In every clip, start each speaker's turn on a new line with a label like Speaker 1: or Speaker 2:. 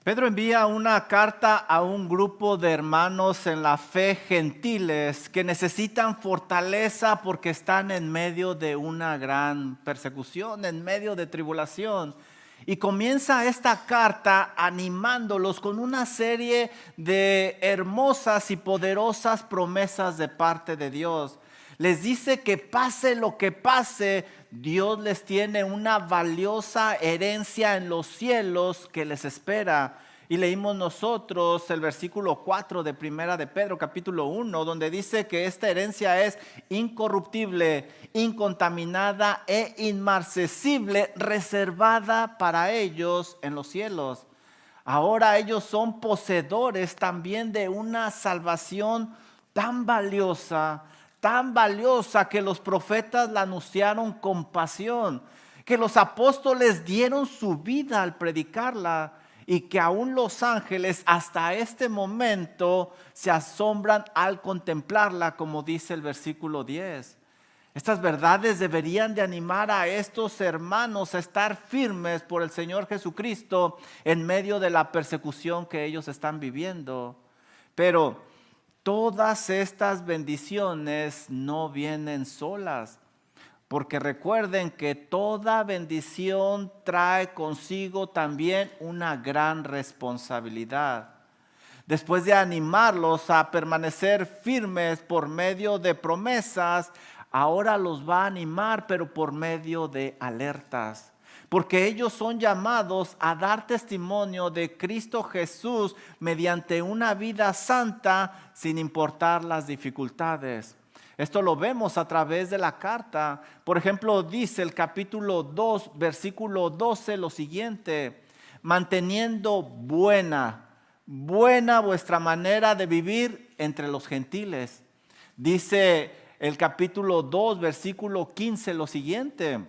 Speaker 1: Pedro envía una carta a un grupo de hermanos en la fe gentiles que necesitan fortaleza porque están en medio de una gran persecución, en medio de tribulación. Y comienza esta carta animándolos con una serie de hermosas y poderosas promesas de parte de Dios. Les dice que pase lo que pase, Dios les tiene una valiosa herencia en los cielos que les espera. Y leímos nosotros el versículo 4 de Primera de Pedro, capítulo 1, donde dice que esta herencia es incorruptible, incontaminada e inmarcesible, reservada para ellos en los cielos. Ahora ellos son poseedores también de una salvación tan valiosa que los profetas la anunciaron con pasión, que los apóstoles dieron su vida al predicarla y que aún los ángeles hasta este momento se asombran al contemplarla, como dice el versículo 10. Estas verdades deberían de animar a estos hermanos a estar firmes por el Señor Jesucristo en medio de la persecución que ellos están viviendo. Pero todas estas bendiciones no vienen solas, porque recuerden que toda bendición trae consigo también una gran responsabilidad. Después de animarlos a permanecer firmes por medio de promesas, ahora los va a animar, pero por medio de alertas. Porque ellos son llamados a dar testimonio de Cristo Jesús mediante una vida santa sin importar las dificultades. Esto lo vemos a través de la carta. Por ejemplo, dice el capítulo 2, versículo 12 lo siguiente: manteniendo buena vuestra manera de vivir entre los gentiles. Dice el capítulo 2, versículo 15 lo siguiente: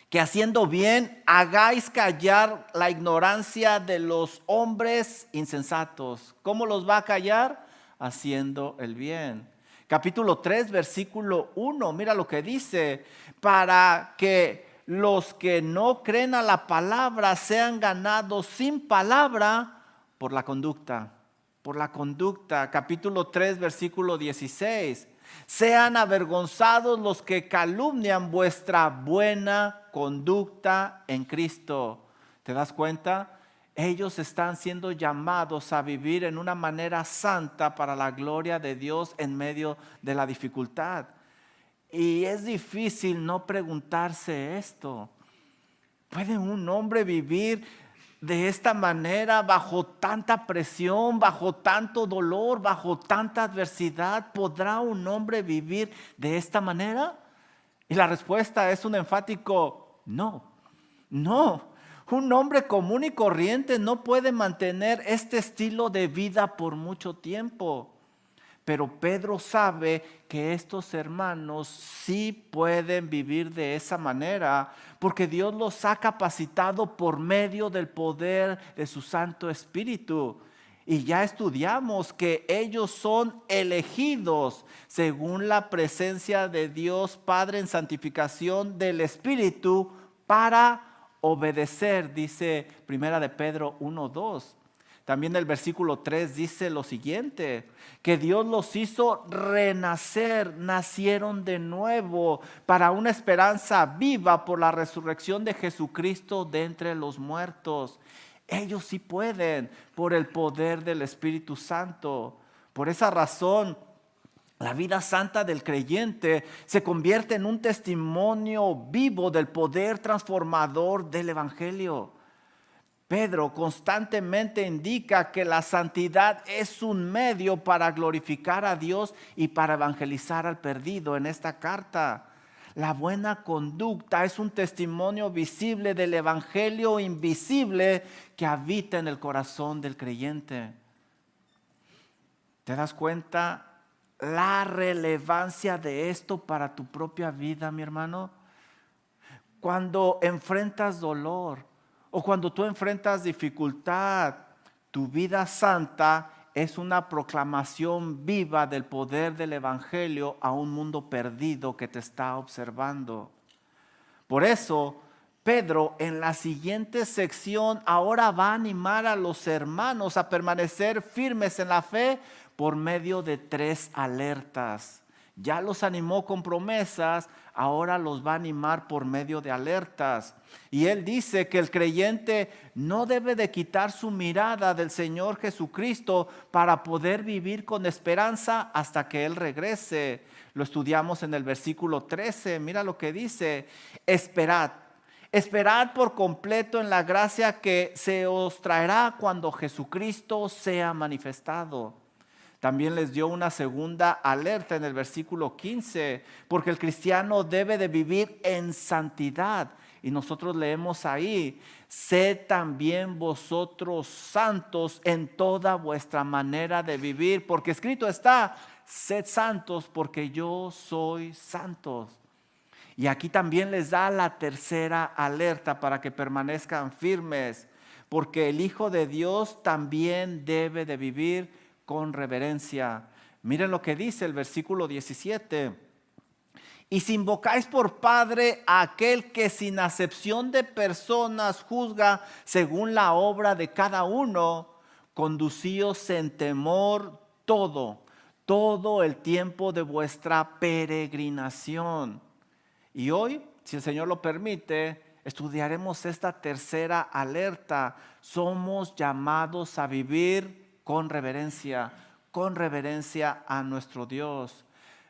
Speaker 1: que haciendo bien hagáis callar la ignorancia de los hombres insensatos. ¿Cómo los va a callar? Haciendo el bien. Capítulo 3, versículo 1, mira lo que dice: para que los que no creen a la palabra sean ganados sin palabra por la conducta. Capítulo 3, versículo 16. Sean avergonzados los que calumnian vuestra buena conducta en Cristo. ¿Te das cuenta? Ellos están siendo llamados a vivir en una manera santa para la gloria de Dios en medio de la dificultad. Y es difícil no preguntarse esto. ¿Puede un hombre vivir de esta manera, bajo tanta presión, bajo tanto dolor, bajo tanta adversidad? ¿Podrá un hombre vivir de esta manera? Y la respuesta es un enfático no. Un hombre común y corriente no puede mantener este estilo de vida por mucho tiempo. Pero Pedro sabe que estos hermanos sí pueden vivir de esa manera, porque Dios los ha capacitado por medio del poder de su Santo Espíritu. Y ya estudiamos que ellos son elegidos según la presencia de Dios Padre en santificación del Espíritu para obedecer, dice Primera de Pedro 1:2. También el versículo 3 dice lo siguiente: que Dios los hizo renacer, nacieron de nuevo para una esperanza viva por la resurrección de Jesucristo de entre los muertos. Ellos sí pueden por el poder del Espíritu Santo. Por esa razón, la vida santa del creyente se convierte en un testimonio vivo del poder transformador del Evangelio. Pedro constantemente indica que la santidad es un medio para glorificar a Dios y para evangelizar al perdido en esta carta. La buena conducta es un testimonio visible del evangelio invisible que habita en el corazón del creyente. ¿Te das cuenta la relevancia de esto para tu propia vida, mi hermano? Cuando enfrentas dolor o cuando tú enfrentas dificultad, tu vida santa es una proclamación viva del poder del evangelio a un mundo perdido que te está observando. Por eso Pedro en la siguiente sección ahora va a animar a los hermanos a permanecer firmes en la fe por medio de 3 alertas. Ya los animó con promesas, ahora los va a animar por medio de alertas. Y él dice que el creyente no debe de quitar su mirada del Señor Jesucristo para poder vivir con esperanza hasta que Él regrese. Lo estudiamos en el versículo 13, mira lo que dice: esperad por completo en la gracia que se os traerá cuando Jesucristo sea manifestado. También les dio una segunda alerta en el versículo 15, porque el cristiano debe de vivir en santidad. Y nosotros leemos ahí: sed también vosotros santos en toda vuestra manera de vivir, porque escrito está: sed santos porque yo soy santo. Y aquí también les da la tercera alerta para que permanezcan firmes, porque el Hijo de Dios también debe de vivir con reverencia. Miren lo que dice el versículo 17. Y si invocáis por Padre a aquel que sin acepción de personas juzga según la obra de cada uno, conducíos en temor todo el tiempo de vuestra peregrinación. Y hoy, si el Señor lo permite, estudiaremos esta tercera alerta. Somos llamados a vivir con reverencia a nuestro Dios.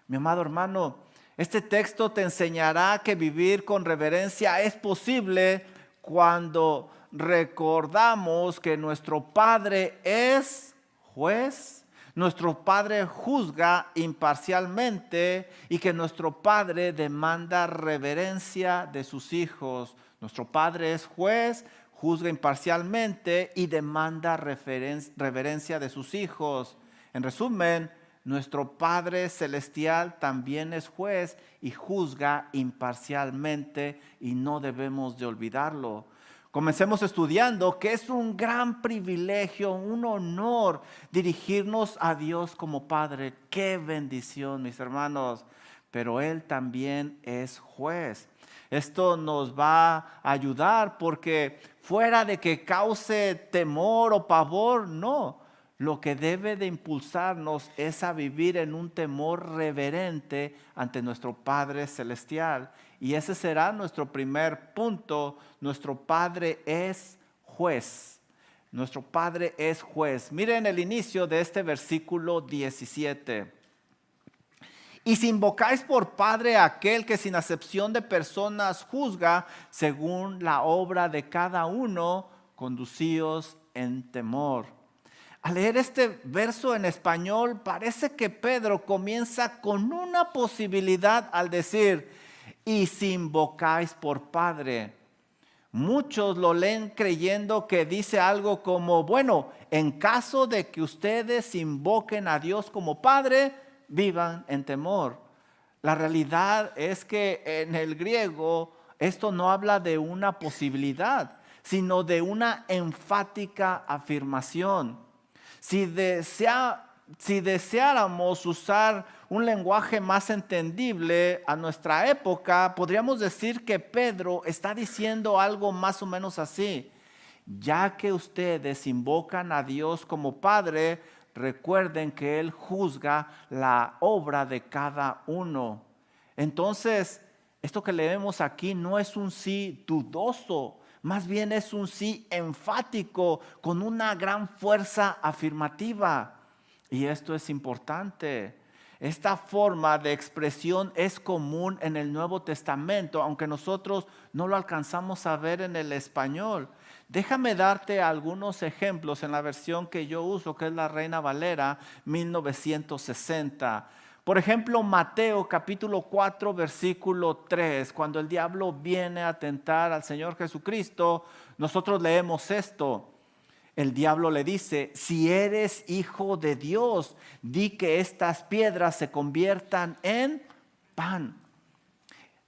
Speaker 1: Mi amado hermano, este texto te enseñará que vivir con reverencia es posible cuando recordamos que nuestro Padre es juez. Nuestro Padre juzga imparcialmente y que nuestro Padre demanda reverencia de sus hijos. Nuestro Padre es juez, juzga imparcialmente y demanda reverencia de sus hijos. En resumen, nuestro Padre celestial también es juez y juzga imparcialmente, y no debemos de olvidarlo. Comencemos estudiando que es un gran privilegio, un honor dirigirnos a Dios como Padre. ¡Qué bendición, mis hermanos! Pero Él también es juez. Esto nos va a ayudar porque fuera de que cause temor o pavor, no. Lo que debe de impulsarnos es a vivir en un temor reverente ante nuestro Padre Celestial. Y ese será nuestro primer punto. Nuestro Padre es juez. Nuestro Padre es juez. Miren el inicio de este versículo 17. Y si invocáis por Padre a aquel que sin acepción de personas juzga según la obra de cada uno, conducíos en temor. Al leer este verso en español, parece que Pedro comienza con una posibilidad al decir: y si invocáis por Padre. Muchos lo leen creyendo que dice algo como: bueno, en caso de que ustedes invoquen a Dios como Padre, vivan en temor. La realidad es que en el griego esto no habla de una posibilidad, sino de una enfática afirmación. Si deseáramos usar un lenguaje más entendible a nuestra época, podríamos decir que Pedro está diciendo algo más o menos así: ya que ustedes invocan a Dios como Padre, recuerden que Él juzga la obra de cada uno. Entonces, esto que leemos aquí no es un sí dudoso, más bien es un sí enfático, con una gran fuerza afirmativa. Y esto es importante. Esta forma de expresión es común en el Nuevo Testamento, aunque nosotros no lo alcanzamos a ver en el español. Déjame darte algunos ejemplos en la versión que yo uso, que es la Reina Valera 1960. Por ejemplo, Mateo capítulo 4, versículo 3, cuando el diablo viene a tentar al Señor Jesucristo, nosotros leemos esto. El diablo le dice: si eres hijo de Dios, di que estas piedras se conviertan en pan.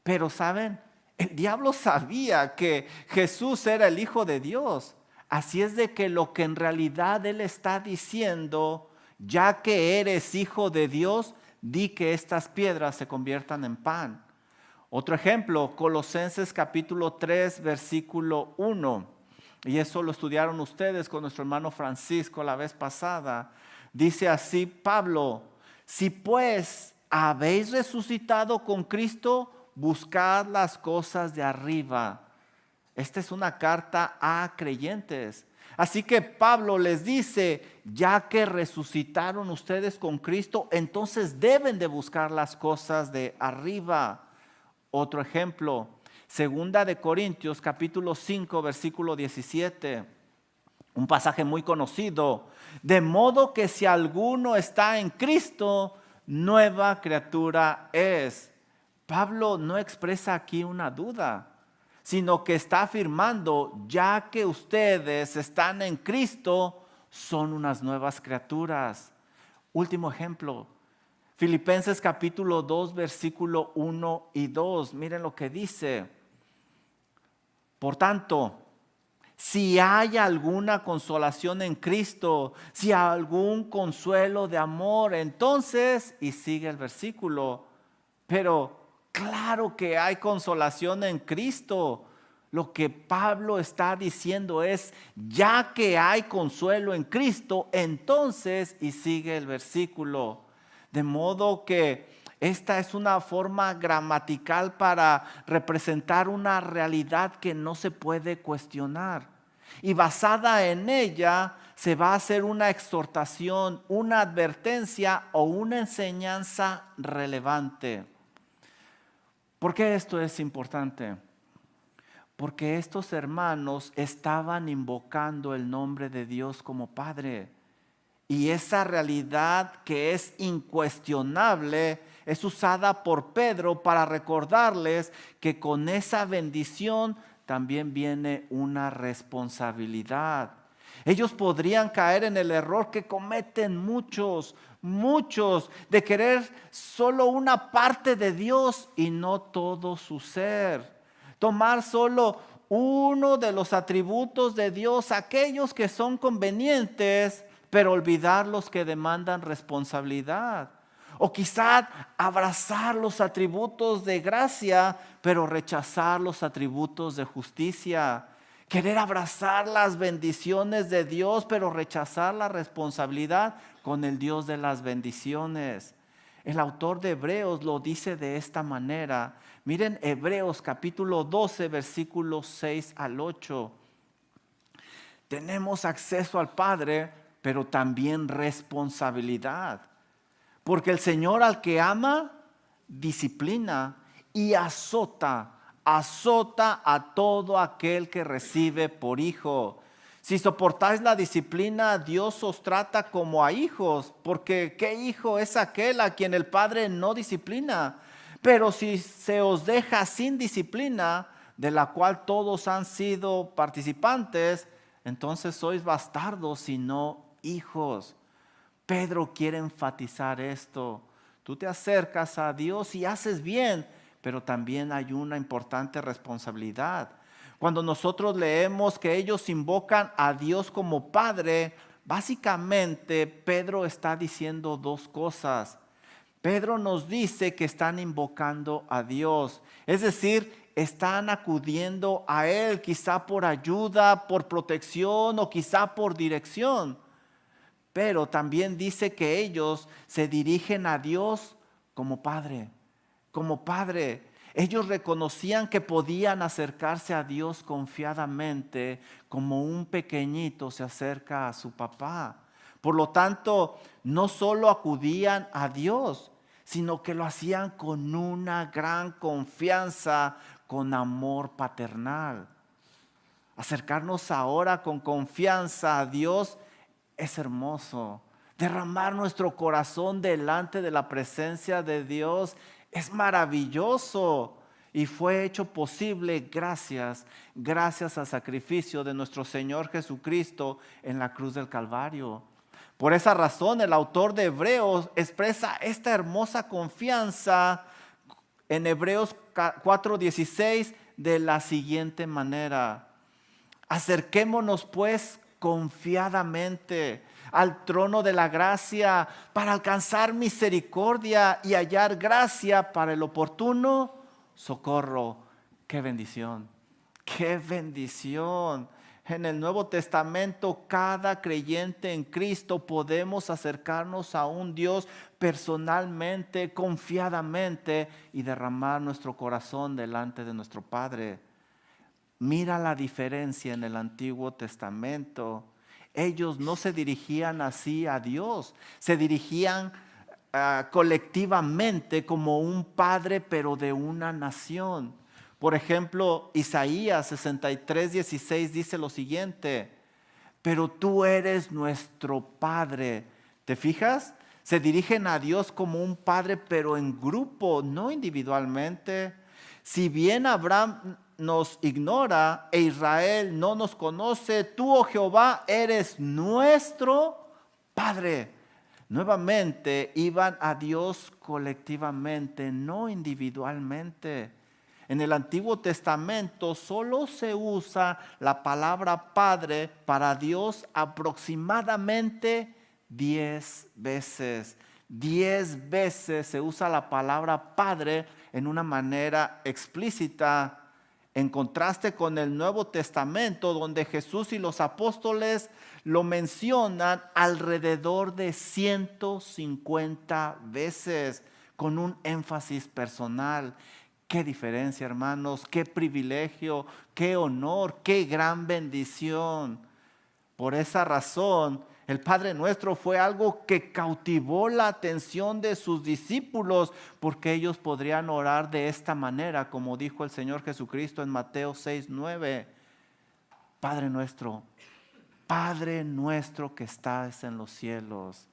Speaker 1: Pero ¿saben? El diablo sabía que Jesús era el Hijo de Dios. Así es de que lo que en realidad él está diciendo: ya que eres hijo de Dios, di que estas piedras se conviertan en pan. Otro ejemplo, Colosenses capítulo 3, versículo 1. Y eso lo estudiaron ustedes con nuestro hermano Francisco la vez pasada. Dice así Pablo: si pues habéis resucitado con Cristo, buscad las cosas de arriba. Esta es una carta a creyentes. Así que Pablo les dice, ya que resucitaron ustedes con Cristo, entonces deben de buscar las cosas de arriba. Otro ejemplo, segunda de Corintios capítulo 5 versículo 17, un pasaje muy conocido. De modo que si alguno está en Cristo, nueva criatura es. Pablo no expresa aquí una duda, sino que está afirmando, ya que ustedes están en Cristo, son unas nuevas criaturas. Último ejemplo, Filipenses capítulo 2, versículo 1 y 2. Miren lo que dice. Por tanto, si hay alguna consolación en Cristo, si hay algún consuelo de amor, entonces, y sigue el versículo, pero claro que hay consolación en Cristo. Lo que Pablo está diciendo es, ya que hay consuelo en Cristo, entonces, y sigue el versículo. De modo que esta es una forma gramatical para representar una realidad que no se puede cuestionar. Y basada en ella se va a hacer una exhortación, una advertencia o una enseñanza relevante. ¿Por qué esto es importante? Porque estos hermanos estaban invocando el nombre de Dios como Padre. Y esa realidad que es incuestionable es usada por Pedro para recordarles que con esa bendición también viene una responsabilidad. Ellos podrían caer en el error que cometen muchos, de querer solo una parte de Dios y no todo su ser. Tomar solo uno de los atributos de Dios, aquellos que son convenientes, pero olvidar los que demandan responsabilidad. O quizá abrazar los atributos de gracia, pero rechazar los atributos de justicia. Querer abrazar las bendiciones de Dios, pero rechazar la responsabilidad con el Dios de las bendiciones. El autor de Hebreos lo dice de esta manera. Miren Hebreos capítulo 12, versículos 6 al 8. Tenemos acceso al Padre, pero también responsabilidad. Porque el Señor al que ama, disciplina y azota a todo aquel que recibe por hijo. Si soportáis la disciplina, Dios os trata como a hijos, porque ¿qué hijo es aquel a quien el Padre no disciplina? Pero si se os deja sin disciplina, de la cual todos han sido participantes, entonces sois bastardos y no hijos. Pedro quiere enfatizar esto. Tú te acercas a Dios y haces bien, pero también hay una importante responsabilidad. Cuando nosotros leemos que ellos invocan a Dios como Padre, básicamente Pedro está diciendo dos cosas. Pedro nos dice que están invocando a Dios, es decir, están acudiendo a Él, quizá por ayuda, por protección o quizá por dirección. Pero también dice que ellos se dirigen a Dios como Padre, como Padre. Ellos reconocían que podían acercarse a Dios confiadamente, como un pequeñito se acerca a su papá. Por lo tanto, no solo acudían a Dios, sino que lo hacían con una gran confianza, con amor paternal. Acercarnos ahora con confianza a Dios es hermoso. Derramar nuestro corazón delante de la presencia de Dios es maravilloso. Y fue hecho posible gracias al sacrificio de nuestro Señor Jesucristo en la cruz del Calvario. Por esa razón el autor de Hebreos expresa esta hermosa confianza en Hebreos 4:16 de la siguiente manera. Acerquémonos pues confiadamente al trono de la gracia para alcanzar misericordia y hallar gracia para el oportuno socorro. ¡Qué bendición! ¡Qué bendición! En el Nuevo Testamento, cada creyente en Cristo podemos acercarnos a un Dios personalmente, confiadamente y derramar nuestro corazón delante de nuestro Padre. Mira la diferencia en el Antiguo Testamento. Ellos no se dirigían así a Dios, se dirigían colectivamente como un padre, pero de una nación. Por ejemplo, Isaías 63:16 dice lo siguiente: pero tú eres nuestro Padre. ¿Te fijas? Se dirigen a Dios como un padre, pero en grupo, no individualmente. Si bien Abraham nos ignora e Israel no nos conoce, tú, oh Jehová, eres nuestro Padre. Nuevamente iban a Dios colectivamente, no individualmente. En el Antiguo Testamento solo se usa la palabra Padre para Dios aproximadamente 10 veces. 10 veces se usa la palabra Padre en una manera explícita, en contraste con el Nuevo Testamento, donde Jesús y los apóstoles lo mencionan alrededor de 150 veces, con un énfasis personal. Qué diferencia, hermanos, qué privilegio, qué honor, qué gran bendición. Por esa razón, el Padre Nuestro fue algo que cautivó la atención de sus discípulos, porque ellos podrían orar de esta manera, como dijo el Señor Jesucristo en Mateo 6:9. Padre nuestro que estás en los cielos.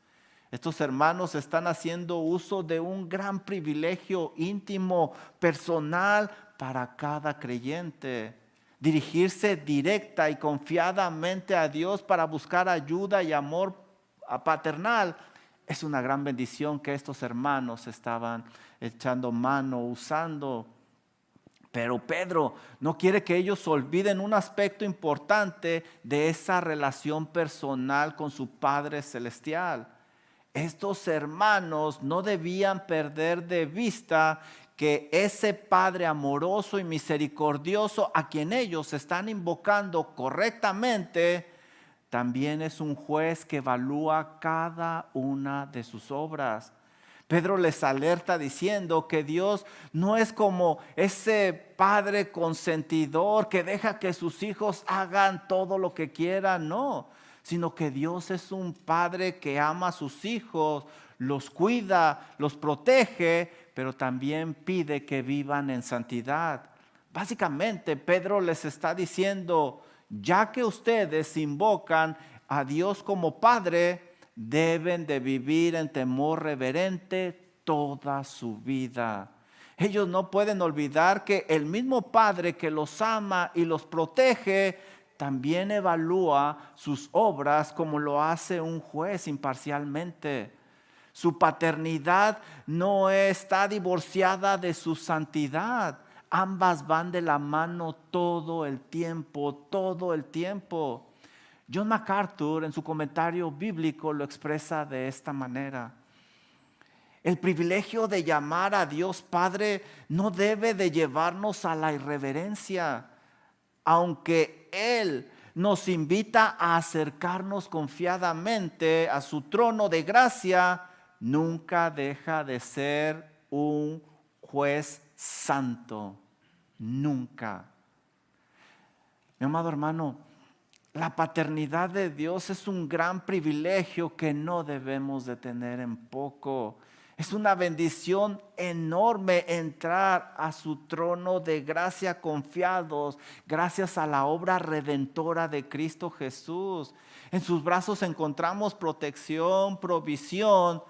Speaker 1: Estos hermanos están haciendo uso de un gran privilegio íntimo, personal para cada creyente. Dirigirse directa y confiadamente a Dios para buscar ayuda y amor paternal es una gran bendición que estos hermanos estaban echando mano, usando. Pero Pedro no quiere que ellos olviden un aspecto importante de esa relación personal con su Padre Celestial. Estos hermanos no debían perder de vista que ese Padre amoroso y misericordioso a quien ellos están invocando correctamente, también es un juez que evalúa cada una de sus obras. Pedro les alerta diciendo que Dios no es como ese padre consentidor que deja que sus hijos hagan todo lo que quieran, no, sino que Dios es un padre que ama a sus hijos, los cuida, los protege, pero también pide que vivan en santidad. Básicamente, Pedro les está diciendo, ya que ustedes invocan a Dios como Padre, deben de vivir en temor reverente toda su vida. Ellos no pueden olvidar que el mismo Padre que los ama y los protege, también evalúa sus obras como lo hace un juez imparcialmente. Su paternidad no está divorciada de su santidad. Ambas van de la mano todo el tiempo, todo el tiempo. John MacArthur en su comentario bíblico lo expresa de esta manera. El privilegio de llamar a Dios Padre no debe de llevarnos a la irreverencia, aunque Él nos invita a acercarnos confiadamente a su trono de gracia, nunca deja de ser un juez santo. Nunca. Mi amado hermano, la paternidad de Dios es un gran privilegio que no debemos de tener en poco. Es una bendición enorme entrar a su trono de gracia confiados, gracias a la obra redentora de Cristo Jesús. En sus brazos encontramos protección, provisión,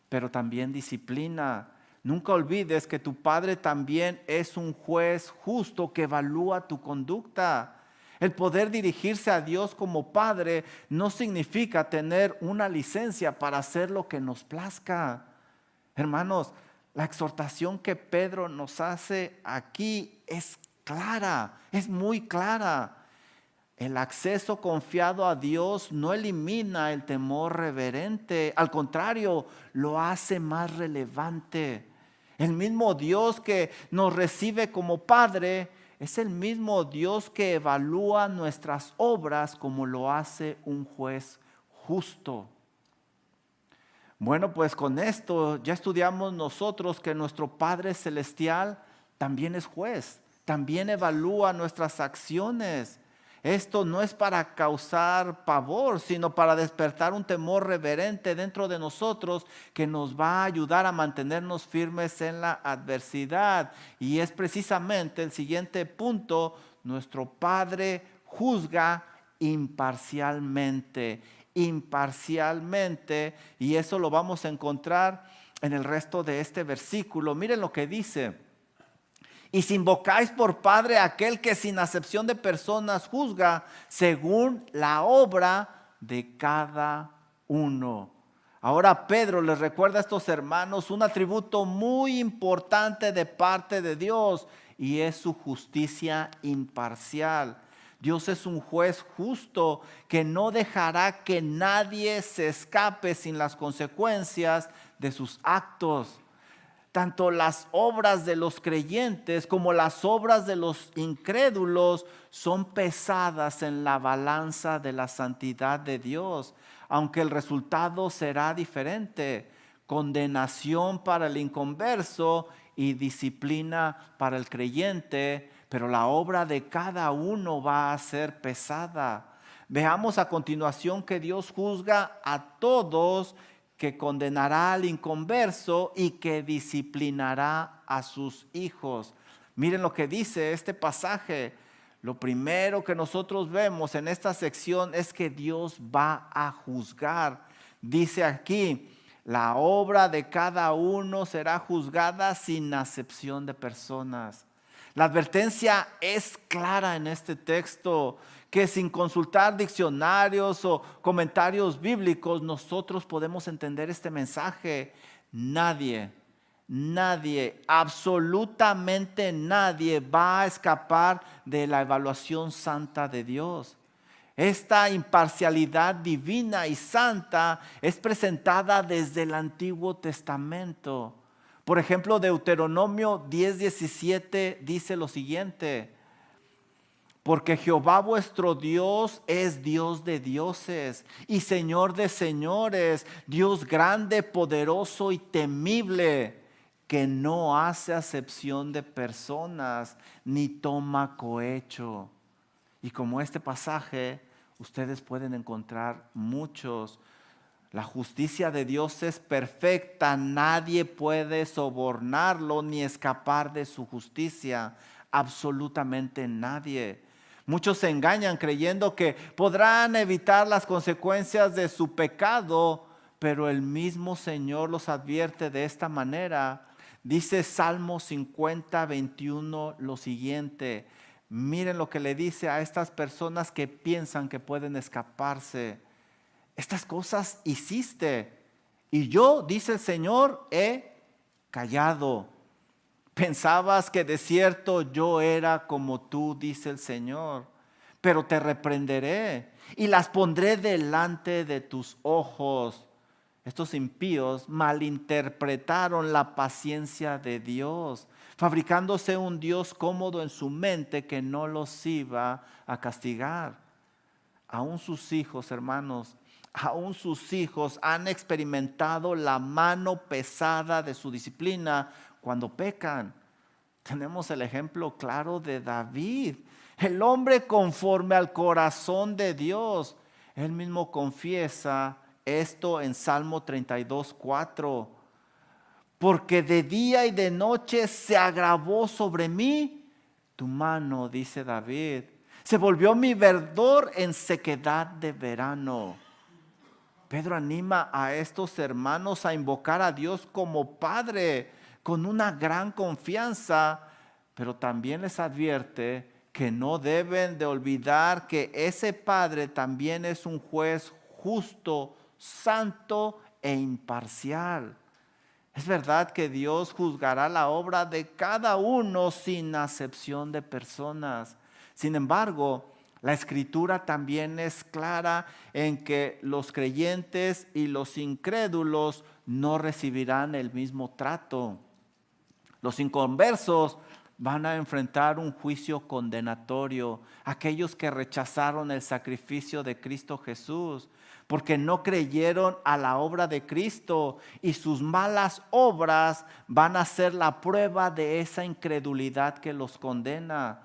Speaker 1: pero también disciplina. Nunca olvides que tu Padre también es un juez justo que evalúa tu conducta. El poder dirigirse a Dios como Padre no significa tener una licencia para hacer lo que nos plazca. Hermanos, la exhortación que Pedro nos hace aquí es clara, es muy clara. El acceso confiado a Dios no elimina el temor reverente, al contrario, lo hace más relevante. El mismo Dios que nos recibe como Padre es el mismo Dios que evalúa nuestras obras como lo hace un juez justo. Bueno, pues con esto ya estudiamos nosotros que nuestro Padre Celestial también es juez, también evalúa nuestras acciones. Esto no es para causar pavor, sino para despertar un temor reverente dentro de nosotros que nos va a ayudar a mantenernos firmes en la adversidad. Y es precisamente el siguiente punto: nuestro Padre juzga imparcialmente, y eso lo vamos a encontrar en el resto de este versículo. Miren lo que dice: y si invocáis por Padre a aquel que sin acepción de personas juzga según la obra de cada uno. Ahora Pedro les recuerda a estos hermanos un atributo muy importante de parte de Dios, y es su justicia imparcial. Dios es un juez justo que no dejará que nadie se escape sin las consecuencias de sus actos. Tanto las obras de los creyentes como las obras de los incrédulos son pesadas en la balanza de la santidad de Dios, aunque el resultado será diferente: condenación para el inconverso y disciplina para el creyente, pero la obra de cada uno va a ser pesada. Veamos a continuación que Dios juzga a todos, que condenará al inconverso y que disciplinará a sus hijos. Miren lo que dice este pasaje. Lo primero que nosotros vemos en esta sección es que Dios va a juzgar. Dice aquí: la obra de cada uno será juzgada sin acepción de personas. La advertencia es clara en este texto, que sin consultar diccionarios o comentarios bíblicos nosotros podemos entender este mensaje. Nadie, absolutamente nadie va a escapar de la evaluación santa de Dios. Esta imparcialidad divina y santa es presentada desde el Antiguo Testamento. Por ejemplo, Deuteronomio 10:17 dice lo siguiente: porque Jehová vuestro Dios es Dios de dioses y Señor de señores, Dios grande, poderoso y temible, que no hace acepción de personas ni toma cohecho. Y como este pasaje, ustedes pueden encontrar muchos. La justicia de Dios es perfecta, nadie puede sobornarlo ni escapar de su justicia, absolutamente nadie. Muchos se engañan creyendo que podrán evitar las consecuencias de su pecado, pero el mismo Señor los advierte de esta manera. Dice Salmo 50:21 lo siguiente. Miren lo que le dice a estas personas que piensan que pueden escaparse: estas cosas hiciste, y yo, dice el Señor, he callado. Pensabas que de cierto yo era como tú, dice el Señor, pero te reprenderé y las pondré delante de tus ojos. Estos impíos malinterpretaron la paciencia de Dios, fabricándose un Dios cómodo en su mente que no los iba a castigar. Aún sus hijos, hermanos, aún sus hijos han experimentado la mano pesada de su disciplina cuando pecan. Tenemos el ejemplo claro de David, el hombre conforme al corazón de Dios. Él mismo confiesa esto en Salmo 32:4. Porque de día y de noche se agravó sobre mí tu mano, dice David. Se volvió mi verdor en sequedad de verano. Pedro anima a estos hermanos a invocar a Dios como Padre con una gran confianza, pero también les advierte que no deben de olvidar que ese Padre también es un juez justo, santo e imparcial. Es verdad que Dios juzgará la obra de cada uno sin acepción de personas. Sin embargo, la Escritura también es clara en que los creyentes y los incrédulos no recibirán el mismo trato. Los inconversos van a enfrentar un juicio condenatorio. Aquellos que rechazaron el sacrificio de Cristo Jesús, porque no creyeron a la obra de Cristo, y sus malas obras van a ser la prueba de esa incredulidad que los condena.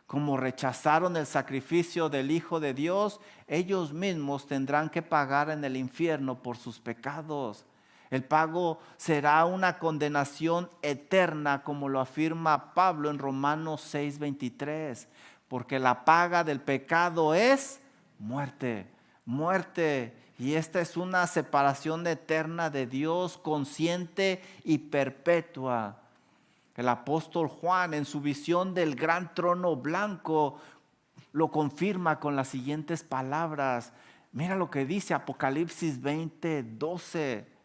Speaker 1: Como rechazaron el sacrificio del Hijo de Dios, ellos mismos tendrán que pagar en el infierno por sus pecados. El pago será una condenación eterna, como lo afirma Pablo en Romanos 6:23, porque la paga del pecado es muerte, muerte. Y esta es una separación eterna de Dios, consciente y perpetua. El apóstol Juan, en su visión del gran trono blanco, lo confirma con las siguientes palabras. Mira lo que dice Apocalipsis 20:12.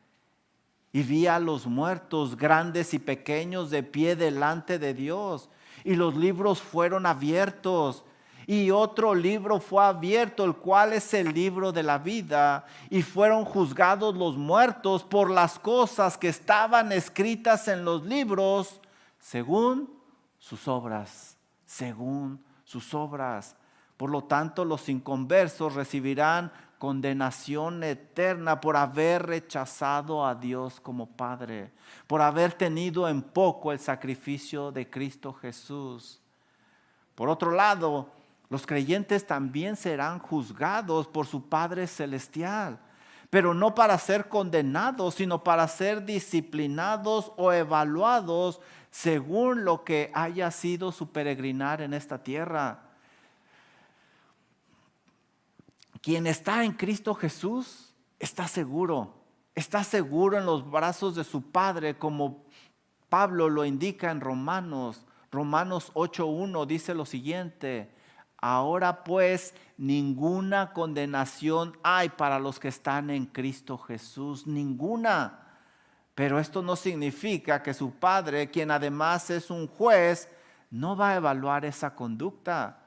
Speaker 1: Y vi a los muertos, grandes y pequeños, de pie delante de Dios. Y los libros fueron abiertos. Y otro libro fue abierto, el cual es el libro de la vida. Y fueron juzgados los muertos por las cosas que estaban escritas en los libros, según sus obras. Según sus obras. Por lo tanto, los inconversos recibirán condenación eterna por haber rechazado a Dios como Padre, por haber tenido en poco el sacrificio de Cristo Jesús. Por otro lado, los creyentes también serán juzgados por su Padre Celestial, pero no para ser condenados, sino para ser disciplinados o evaluados según lo que haya sido su peregrinar en esta tierra. Quien está en Cristo Jesús está seguro en los brazos de su Padre, como Pablo lo indica en Romanos 8:1, dice lo siguiente: ahora pues ninguna condenación hay para los que están en Cristo Jesús, ninguna. Pero esto no significa que su Padre, quien además es un juez, no va a evaluar esa conducta.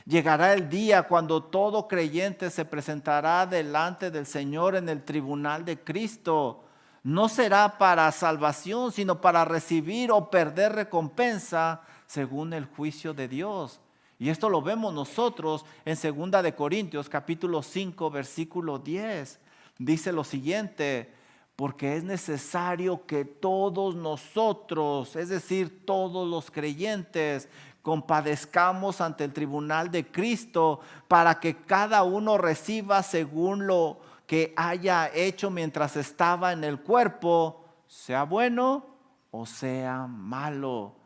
Speaker 1: Llegará el día cuando todo creyente se presentará delante del Señor en el tribunal de Cristo. No será para salvación, sino para recibir o perder recompensa según el juicio de Dios. Y esto lo vemos nosotros en 2 de Corintios capítulo 5 versículo 10. Dice lo siguiente: porque es necesario que todos nosotros, es decir, todos los creyentes, compadezcamos ante el tribunal de Cristo, para que cada uno reciba según lo que haya hecho mientras estaba en el cuerpo, sea bueno o sea malo.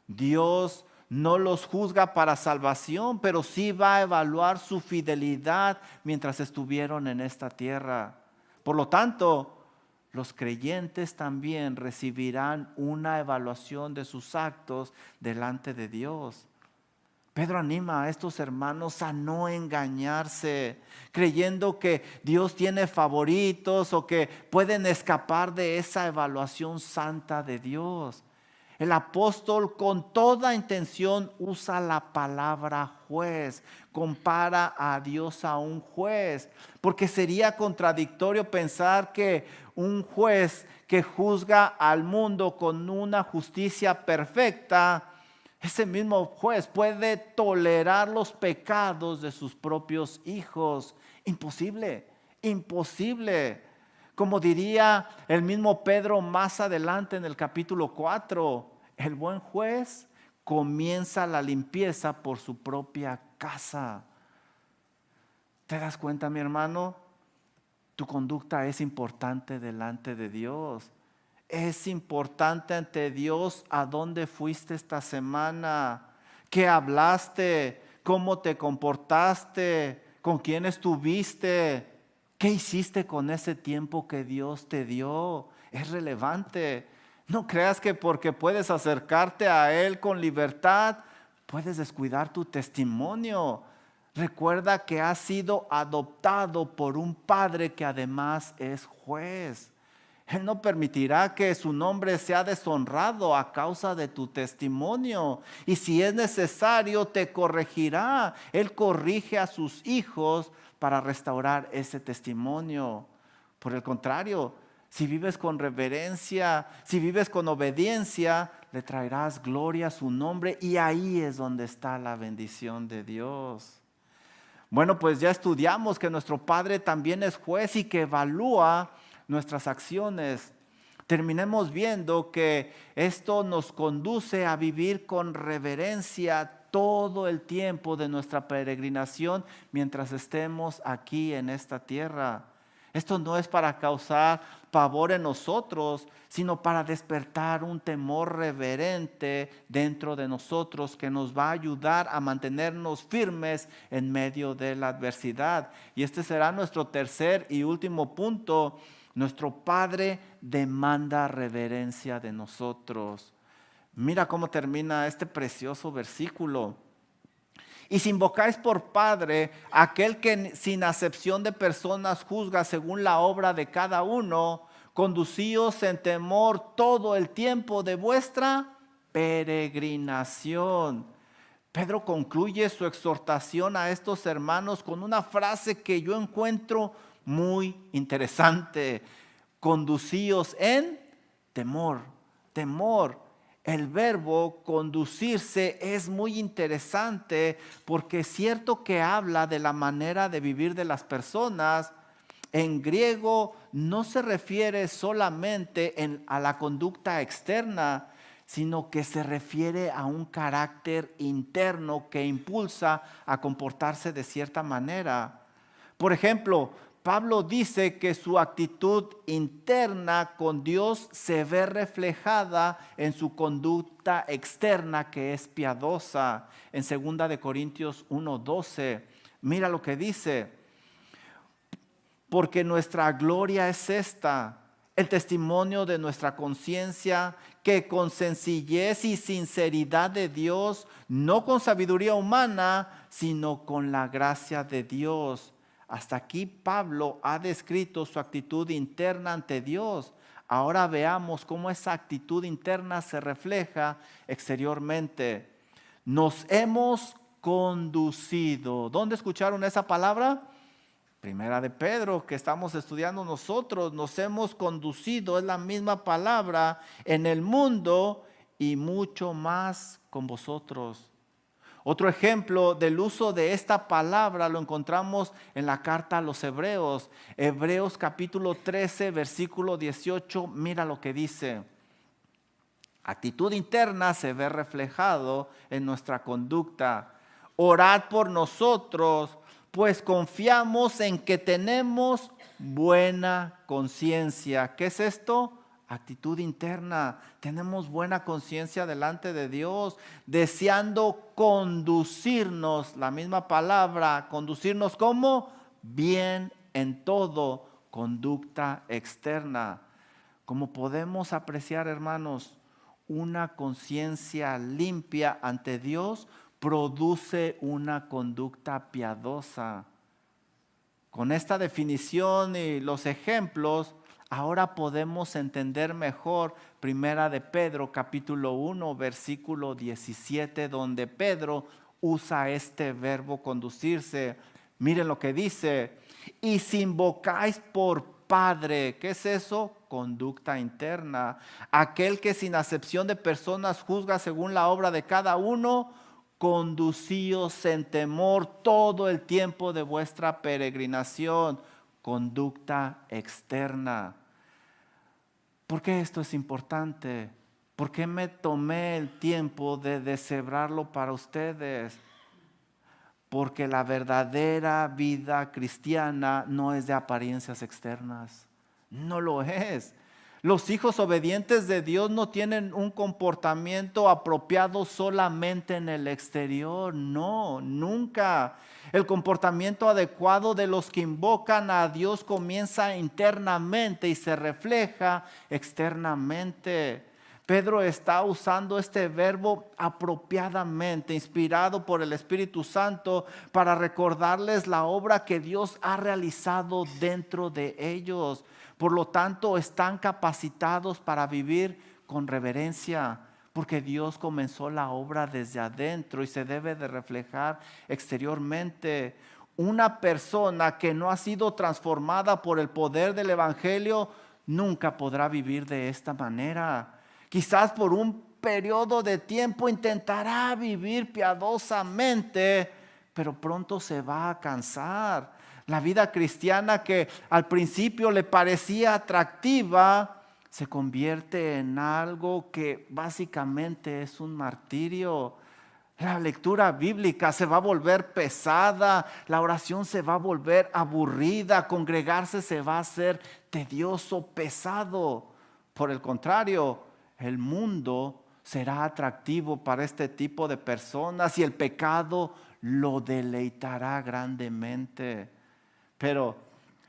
Speaker 1: Dios no los juzga para salvación, pero sí va a evaluar su fidelidad mientras estuvieron en esta tierra. Por lo tanto, los creyentes también recibirán una evaluación de sus actos delante de Dios. Pedro anima a estos hermanos a no engañarse, creyendo que Dios tiene favoritos o que pueden escapar de esa evaluación santa de Dios. El apóstol con toda intención usa la palabra juez, compara a Dios a un juez, porque sería contradictorio pensar que un juez que juzga al mundo con una justicia perfecta, ese mismo juez puede tolerar los pecados de sus propios hijos. Imposible, imposible. Como diría el mismo Pedro más adelante en el capítulo 4, el buen juez comienza la limpieza por su propia casa. ¿Te das cuenta, mi hermano? Tu conducta es importante delante de Dios. Es importante ante Dios a dónde fuiste esta semana, qué hablaste, cómo te comportaste, con quién estuviste. ¿Qué hiciste con ese tiempo que Dios te dio? Es relevante. No creas que porque puedes acercarte a Él con libertad, puedes descuidar tu testimonio. Recuerda que has sido adoptado por un Padre que además es juez. Él no permitirá que su nombre sea deshonrado a causa de tu testimonio. Y si es necesario, te corregirá. Él corrige a sus hijos para restaurar ese testimonio. Por el contrario, Si vives con reverencia, si vives con obediencia, le traerás gloria a su nombre y ahí es donde está la bendición de Dios. Bueno, pues ya estudiamos que nuestro Padre también es juez y que evalúa nuestras acciones. Terminemos viendo que esto nos conduce a vivir con reverencia todo el tiempo de nuestra peregrinación mientras estemos aquí en esta tierra. Esto no es para causar pavor en nosotros, sino para despertar un temor reverente dentro de nosotros que nos va a ayudar a mantenernos firmes en medio de la adversidad. Y este será nuestro tercer y último punto. Nuestro Padre demanda reverencia de nosotros. Mira cómo termina este precioso versículo. Y si invocáis por Padre aquel que sin acepción de personas juzga según la obra de cada uno, conducíos en temor todo el tiempo de vuestra peregrinación. Pedro concluye su exhortación a estos hermanos con una frase que yo encuentro muy interesante. Conducíos en temor, temor. El verbo conducirse es muy interesante porque es cierto que habla de la manera de vivir de las personas. En griego no se refiere solamente a la conducta externa, sino que se refiere a un carácter interno que impulsa a comportarse de cierta manera. Por ejemplo, Pablo dice que su actitud interna con Dios se ve reflejada en su conducta externa que es piadosa. En 2 de Corintios 1:12, mira lo que dice. Porque nuestra gloria es esta, el testimonio de nuestra conciencia, que con sencillez y sinceridad de Dios, no con sabiduría humana, sino con la gracia de Dios. Hasta aquí Pablo ha descrito su actitud interna ante Dios. Ahora veamos cómo esa actitud interna se refleja exteriormente. Nos hemos conducido. ¿Dónde escucharon esa palabra? Primera de Pedro, que estamos estudiando nosotros. Nos hemos conducido, es la misma palabra, en el mundo y mucho más con vosotros. Otro ejemplo del uso de esta palabra lo encontramos en la carta a los Hebreos. Hebreos capítulo 13, versículo 18, mira lo que dice. Actitud interna se ve reflejado en nuestra conducta. Orad por nosotros, pues confiamos en que tenemos buena conciencia. ¿Qué es esto? Actitud interna. Tenemos buena conciencia delante de Dios, deseando conducirnos, la misma palabra, conducirnos como bien en todo, conducta externa. Como podemos apreciar, hermanos, una conciencia limpia ante Dios produce una conducta piadosa. Con esta definición y los ejemplos, ahora podemos entender mejor Primera de Pedro capítulo 1 versículo 17, donde Pedro usa este verbo conducirse. Miren lo que dice: y si invocáis por Padre, ¿qué es eso? Conducta interna. Aquel que sin acepción de personas juzga según la obra de cada uno, conducíos en temor todo el tiempo de vuestra peregrinación. Conducta externa. ¿Por qué esto es importante? ¿Por qué me tomé el tiempo de deshebrarlo para ustedes? Porque la verdadera vida cristiana no es de apariencias externas. No lo es. Los hijos obedientes de Dios no tienen un comportamiento apropiado solamente en el exterior. No, nunca. El comportamiento adecuado de los que invocan a Dios comienza internamente y se refleja externamente. Pedro está usando este verbo apropiadamente, inspirado por el Espíritu Santo, para recordarles la obra que Dios ha realizado dentro de ellos. Por lo tanto, están capacitados para vivir con reverencia, porque Dios comenzó la obra desde adentro y se debe de reflejar exteriormente. Una persona que no ha sido transformada por el poder del Evangelio nunca podrá vivir de esta manera. Quizás por un periodo de tiempo intentará vivir piadosamente, pero pronto se va a cansar. La vida cristiana que al principio le parecía atractiva, se convierte en algo que básicamente es un martirio. La lectura bíblica se va a volver pesada, la oración se va a volver aburrida, congregarse se va a hacer tedioso, pesado. Por el contrario, el mundo será atractivo para este tipo de personas y el pecado lo deleitará grandemente. Pero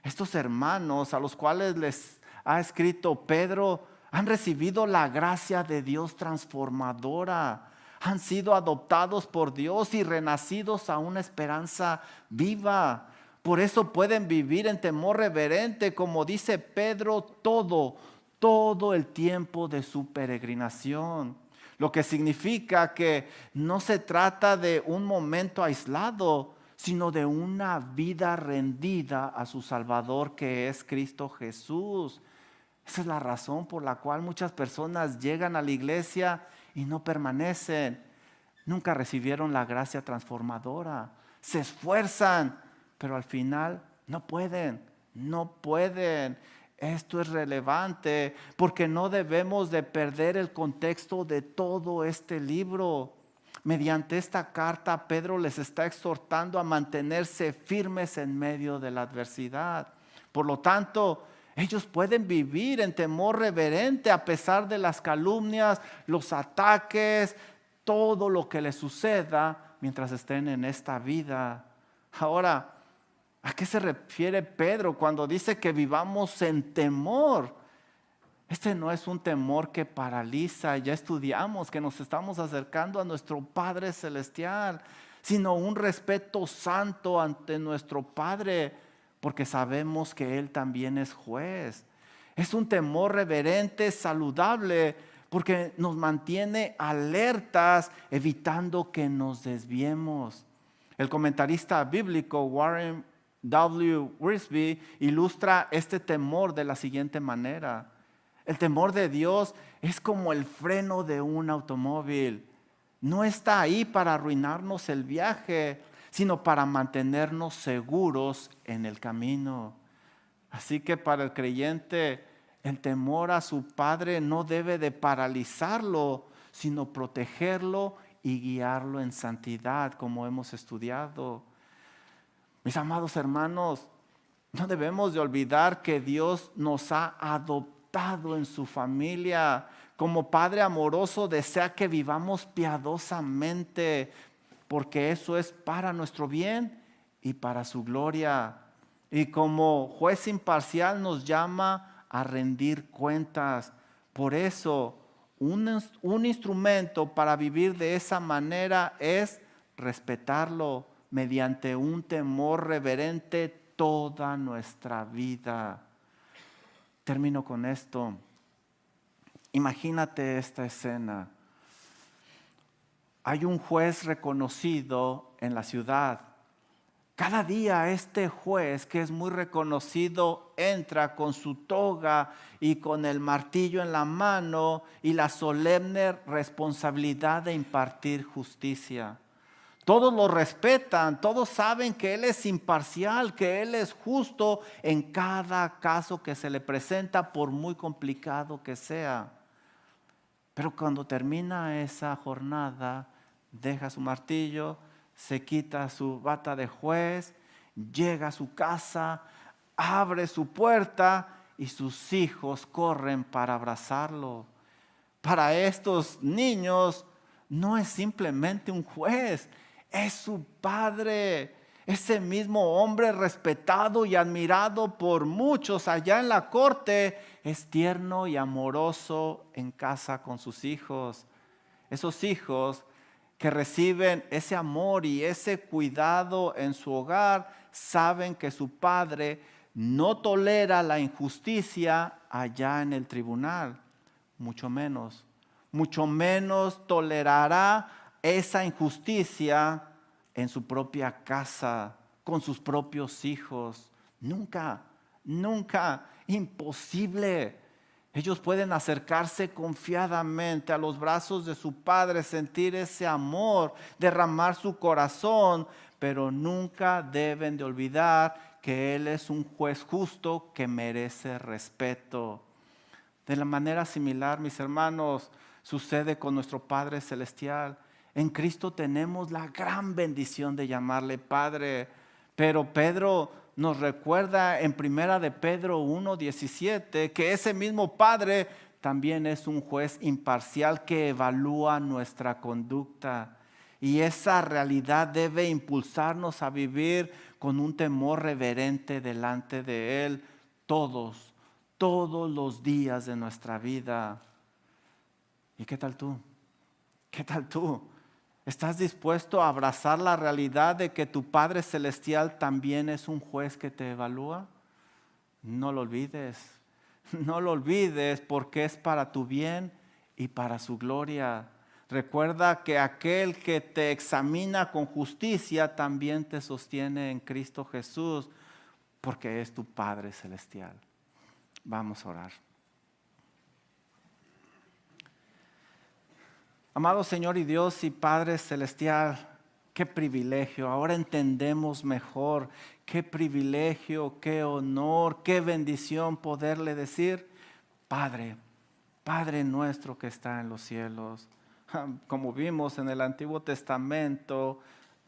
Speaker 1: estos hermanos a los cuales les ha escrito Pedro han recibido la gracia de Dios transformadora. Han sido adoptados por Dios y renacidos a una esperanza viva. Por eso pueden vivir en temor reverente, como dice Pedro, todo el tiempo de su peregrinación. Lo que significa que no se trata de un momento aislado, sino de una vida rendida a su Salvador, que es Cristo Jesús. Esa es la razón por la cual muchas personas llegan a la iglesia y no permanecen. Nunca recibieron la gracia transformadora. Se esfuerzan, pero al final no pueden. Esto es relevante porque no debemos de perder el contexto de todo este libro. Mediante esta carta, Pedro les está exhortando a mantenerse firmes en medio de la adversidad. Por lo tanto, ellos pueden vivir en temor reverente a pesar de las calumnias, los ataques, todo lo que les suceda mientras estén en esta vida. Ahora, ¿a qué se refiere Pedro cuando dice que vivamos en temor? Este no es un temor que paraliza, ya estudiamos que nos estamos acercando a nuestro Padre Celestial, sino un respeto santo ante nuestro Padre, porque sabemos que Él también es juez. Es un temor reverente, saludable, porque nos mantiene alertas, evitando que nos desviemos. El comentarista bíblico Warren W. Wiersbe ilustra este temor de la siguiente manera. El temor de Dios es como el freno de un automóvil. No está ahí para arruinarnos el viaje, sino para mantenernos seguros en el camino. Así que para el creyente, el temor a su Padre no debe de paralizarlo, sino protegerlo y guiarlo en santidad, como hemos estudiado. Mis amados hermanos, no debemos de olvidar que Dios nos ha adoptado en su familia. Como Padre amoroso desea que vivamos piadosamente, porque eso es para nuestro bien y para su gloria. Y como juez imparcial nos llama a rendir cuentas. Por eso, un instrumento para vivir de esa manera es respetarlo mediante un temor reverente toda nuestra vida. Termino con esto. Imagínate esta escena. Hay un juez reconocido en la ciudad. Cada día este juez, que es muy reconocido, entra con su toga y con el martillo en la mano y la solemne responsabilidad de impartir justicia. Todos lo respetan, todos saben que Él es imparcial, que Él es justo en cada caso que se le presenta, por muy complicado que sea. Pero cuando termina esa jornada, deja su martillo, se quita su bata de juez, llega a su casa, abre su puerta y sus hijos corren para abrazarlo. Para estos niños no es simplemente un juez, es su padre, ese mismo hombre respetado y admirado por muchos allá en la corte. Es tierno y amoroso en casa con sus hijos. Esos hijos que reciben ese amor y ese cuidado en su hogar saben que su padre no tolera la injusticia allá en el tribunal, mucho menos tolerará esa injusticia en su propia casa, con sus propios hijos. Nunca. Imposible. Ellos pueden acercarse confiadamente a los brazos de su Padre, sentir ese amor, derramar su corazón, pero nunca deben de olvidar que Él es un juez justo que merece respeto. De la manera similar, mis hermanos, sucede con nuestro Padre Celestial. En Cristo tenemos la gran bendición de llamarle Padre, pero Pedro nos recuerda en primera de Pedro 1:17 que ese mismo Padre también es un juez imparcial que evalúa nuestra conducta. Y esa realidad debe impulsarnos a vivir con un temor reverente delante de Él todos los días de nuestra vida. ¿Y qué tal tú? ¿Qué tal tú? ¿Estás dispuesto a abrazar la realidad de que tu Padre Celestial también es un juez que te evalúa? No lo olvides, no lo olvides porque es para tu bien y para su gloria. Recuerda que aquel que te examina con justicia también te sostiene en Cristo Jesús porque es tu Padre Celestial. Vamos a orar. Amado Señor y Dios y Padre Celestial, qué privilegio, ahora entendemos mejor, qué privilegio, qué honor, qué bendición poderle decir, Padre, Padre nuestro que está en los cielos. Como vimos en el Antiguo Testamento,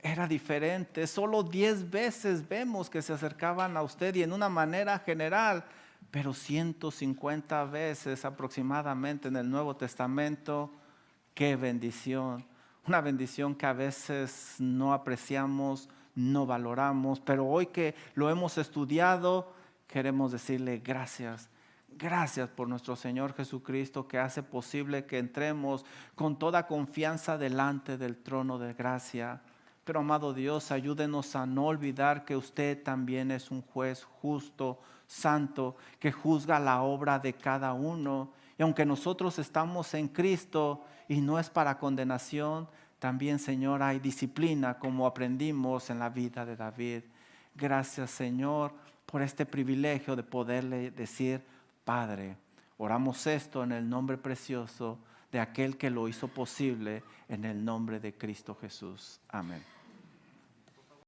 Speaker 1: era diferente, solo 10 veces vemos que se acercaban a usted y en una manera general, pero 150 veces aproximadamente en el Nuevo Testamento. Qué bendición, una bendición que a veces no apreciamos, no valoramos, pero hoy que lo hemos estudiado, queremos decirle gracias. Gracias por nuestro Señor Jesucristo que hace posible que entremos con toda confianza delante del trono de gracia. Pero amado Dios, ayúdenos a no olvidar que usted también es un juez justo, santo, que juzga la obra de cada uno. Y aunque nosotros estamos en Cristo y no es para condenación, también, Señor, hay disciplina como aprendimos en la vida de David. Gracias, Señor, por este privilegio de poderle decir Padre. Oramos esto en el nombre precioso de aquel que lo hizo posible, en el nombre de Cristo Jesús. Amén.